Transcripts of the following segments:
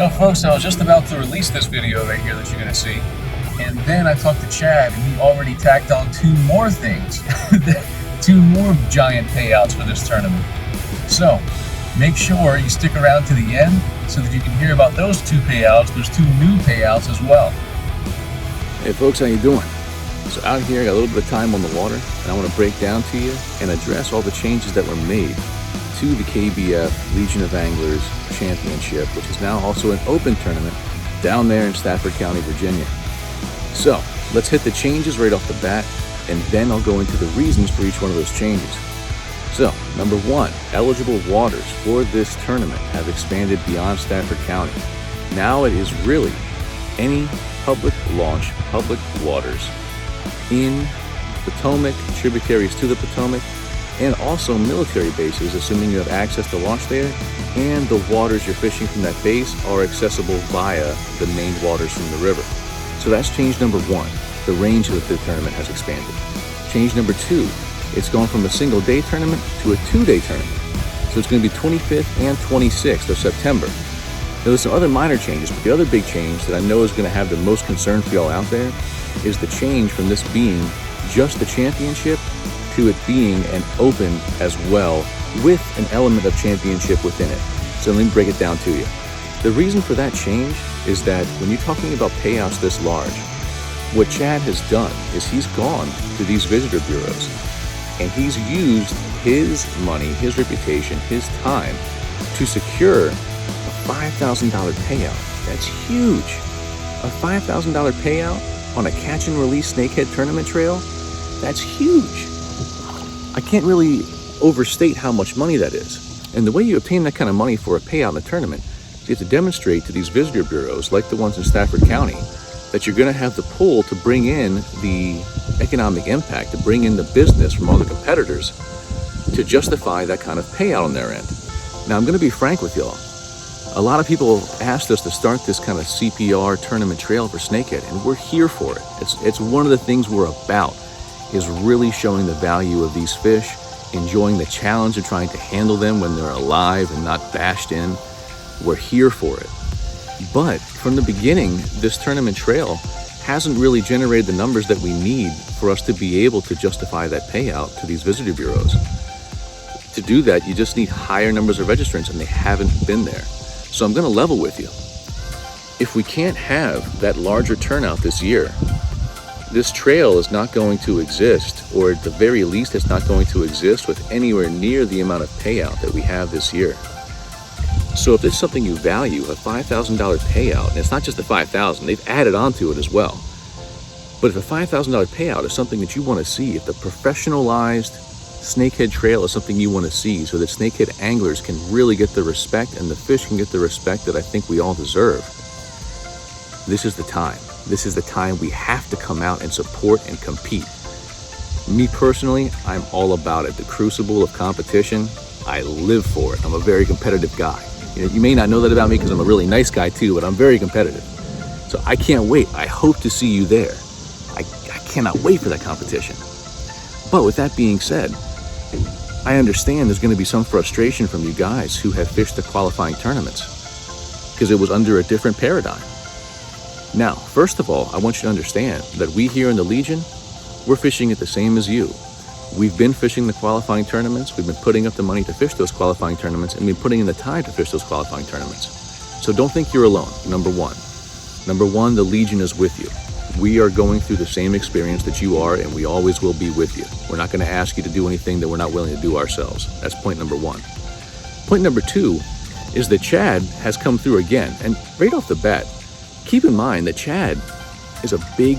You know, folks, I was just about to release this video right here that you're going to see, and then I talked to Chad, and he already tacked on two more things, two more giant payouts for this tournament. So, make sure you stick around to the end so that you can hear about those two payouts, those two new payouts as well. Hey folks, how you doing? So out here, I got a little bit of time on the water, and I want to break down to you and address all the changes that were made to the KBF Legion of Anglers Championship, which is now also an open tournament down there in Stafford County, Virginia. So let's hit the changes right off the bat, and then I'll go into the reasons for each one of those changes. So, number one, eligible waters for this tournament have expanded beyond Stafford County. Now it is really any public launch, public waters in Potomac, tributaries to the Potomac, and also military bases, assuming you have access to launch there, and the waters you're fishing from that base are accessible via the main waters from the river. So that's change number one. The range of the tournament has expanded. Change number two, it's gone from a single day tournament to a 2-day tournament. So it's going to be 25th and 26th of September. Now there's some other minor changes, but the other big change that I know is going to have the most concern for y'all out there is the change from this being just the championship to it being an open as well, with an element of championship within it. So let me break it down to you. The reason for that change is that when you're talking about payouts this large, what Chad has done is he's gone to these visitor bureaus and he's used his money, his reputation, his time to secure a $5,000 payout. That's huge. A $5,000 payout on a catch and release snakehead tournament trail, that's huge. I can't really overstate how much money that is. And the way you obtain that kind of money for a payout in a tournament is you have to demonstrate to these visitor bureaus, like the ones in Stafford County, that you're going to have the pull to bring in the economic impact, to bring in the business from all the competitors to justify that kind of payout on their end. Now, I'm going to be frank with y'all. A lot of people have asked us to start this kind of CPR tournament trail for snakehead, and we're here for it. It's one of the things we're about, is really showing the value of these fish, enjoying the challenge of trying to handle them when they're alive and not bashed in. We're here for it. But from the beginning, this tournament trail hasn't really generated the numbers that we need for us to be able to justify that payout to these visitor bureaus. To do that, you just need higher numbers of registrants, and they haven't been there. So I'm going to level with you. If we can't have that larger turnout this year, this trail is not going to exist, or at the very least, it's not going to exist with anywhere near the amount of payout that we have this year. So if it's something you value, a $5,000 payout, and it's not just the $5,000, they've added onto it as well. But if a $5,000 payout is something that you want to see, if the professionalized snakehead trail is something you want to see, so that snakehead anglers can really get the respect and the fish can get the respect that I think we all deserve, this is the time. This is the time we have to come out and support and compete. Me personally, I'm all about it. The crucible of competition, I live for it. I'm a very competitive guy. You may not know that about me because I'm a really nice guy too, but I'm very competitive. So I can't wait. I hope to see you there. I cannot wait for that competition. But with that being said, I understand there's going to be some frustration from you guys who have fished the qualifying tournaments because it was under a different paradigm. Now, first of all, I want you to understand that we here in the Legion, we're fishing it the same as you. We've been fishing the qualifying tournaments, we've been putting up the money to fish those qualifying tournaments, and we've been putting in the time to fish those qualifying tournaments. So don't think you're alone, number one. Number one, the Legion is with you. We are going through the same experience that you are, and we always will be with you. We're not going to ask you to do anything that we're not willing to do ourselves. That's point number one. Point number two is that Chad has come through again, and right off the bat, keep in mind that Chad is a big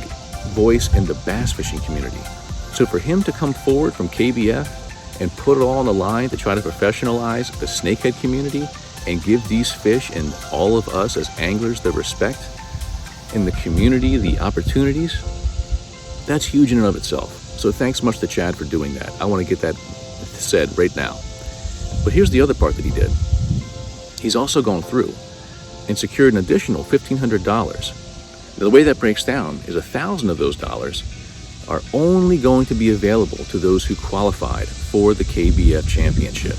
voice in the bass fishing community. So for him to come forward from KBF and put it all on the line to try to professionalize the snakehead community and give these fish and all of us as anglers the respect and the community, the opportunities, that's huge in and of itself. So thanks much to Chad for doing that. I want to get that said right now. But here's the other part that he did. He's also gone through and secured an additional $1,500. Now, the way that breaks down is 1,000 of those dollars are only going to be available to those who qualified for the KBF championship.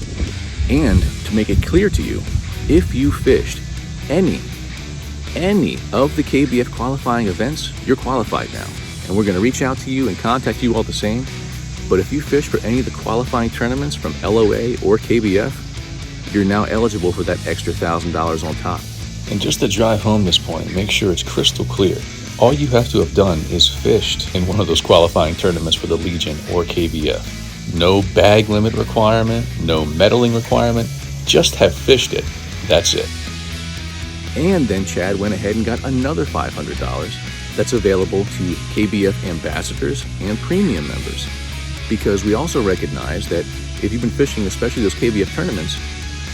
And to make it clear to you, if you fished any any of the KBF qualifying events, you're qualified now. And we're going to reach out to you and contact you all the same. But if you fish for any of the qualifying tournaments from LOA or KBF, you're now eligible for that extra $1,000 on top. And just to drive home this point, make sure it's crystal clear. All you have to have done is fished in one of those qualifying tournaments for the Legion or KBF. No bag limit requirement, no medaling requirement, just have fished it. That's it. And then Chad went ahead and got another $500 that's available to KBF ambassadors and premium members. Because we also recognize that if you've been fishing, especially those KBF tournaments,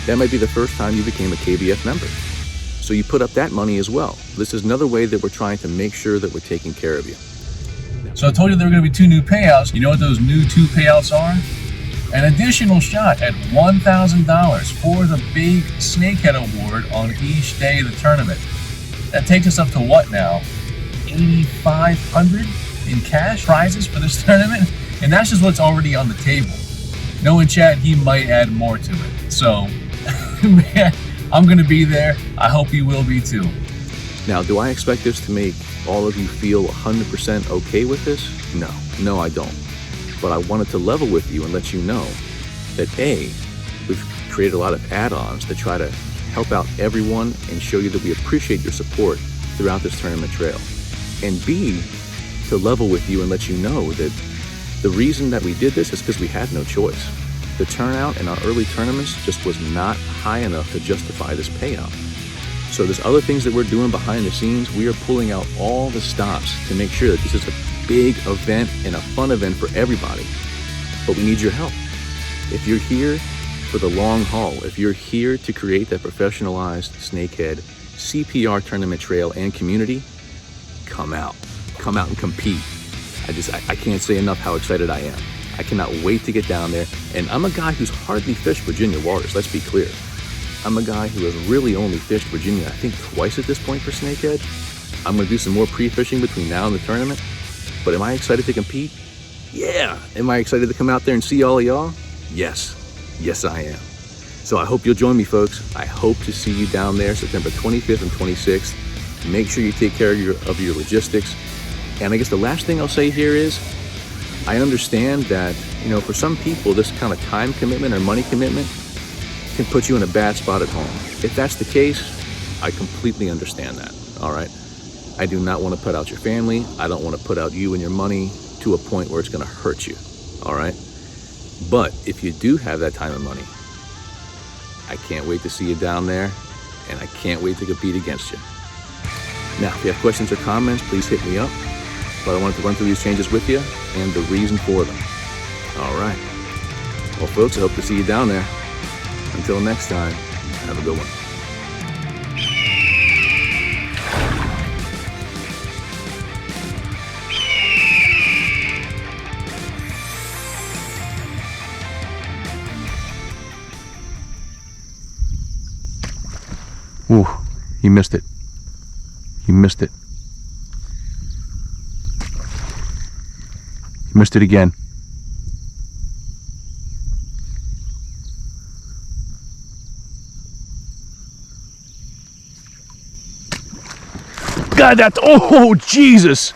that might be the first time you became a KBF member. So you put up that money as well. This is another way that we're trying to make sure that we're taking care of you. So I told you there were going to be 2 new payouts. You know what those new 2 payouts are? An additional shot at $1,000 for the big Snakehead Award on each day of the tournament. That takes us up to what now? $8,500 in cash prizes for this tournament? And that's just what's already on the table. Knowing Chad, he might add more to it. So, man, I'm going to be there. I hope you will be too. Now, do I expect this to make all of you feel 100% okay with this? No, I don't. But I wanted to level with you and let you know that A, we've created a lot of add-ons to try to help out everyone and show you that we appreciate your support throughout this tournament trail. And B, to level with you and let you know that the reason that we did this is because we had no choice. The turnout in our early tournaments just was not high enough to justify this payout. So there's other things that we're doing behind the scenes. We are pulling out all the stops to make sure that this is a big event and a fun event for everybody. But we need your help. If you're here for the long haul, if you're here to create that professionalized snakehead CPR tournament trail and community, come out and compete. I can't say enough how excited I am. I cannot wait to get down there. And I'm a guy who's hardly fished Virginia waters, let's be clear. I'm a guy who has really only fished Virginia, I think twice at this point for snakehead. I'm gonna do some more pre-fishing between now and the tournament. But am I excited to compete? Yeah. Am I excited to come out there and see all of y'all? Yes I am. So I hope you'll join me, folks. I hope to see you down there September 25th and 26th. Make sure you take care of your logistics. And I guess the last thing I'll say here is, I understand that, for some people, this kind of time commitment or money commitment can put you in a bad spot at home. If that's the case, I completely understand that, all right? I do not want to put out your family. I don't want to put out you and your money to a point where it's going to hurt you, all right? But if you do have that time and money, I can't wait to see you down there, and I can't wait to compete against you. Now, if you have questions or comments, please hit me up. But I wanted to run through these changes with you and the reason for them. All right. Well, folks, I hope to see you down there. Until next time, have a good one. Ooh, he missed it. He missed it. He missed it again. God, that's, oh, Jesus.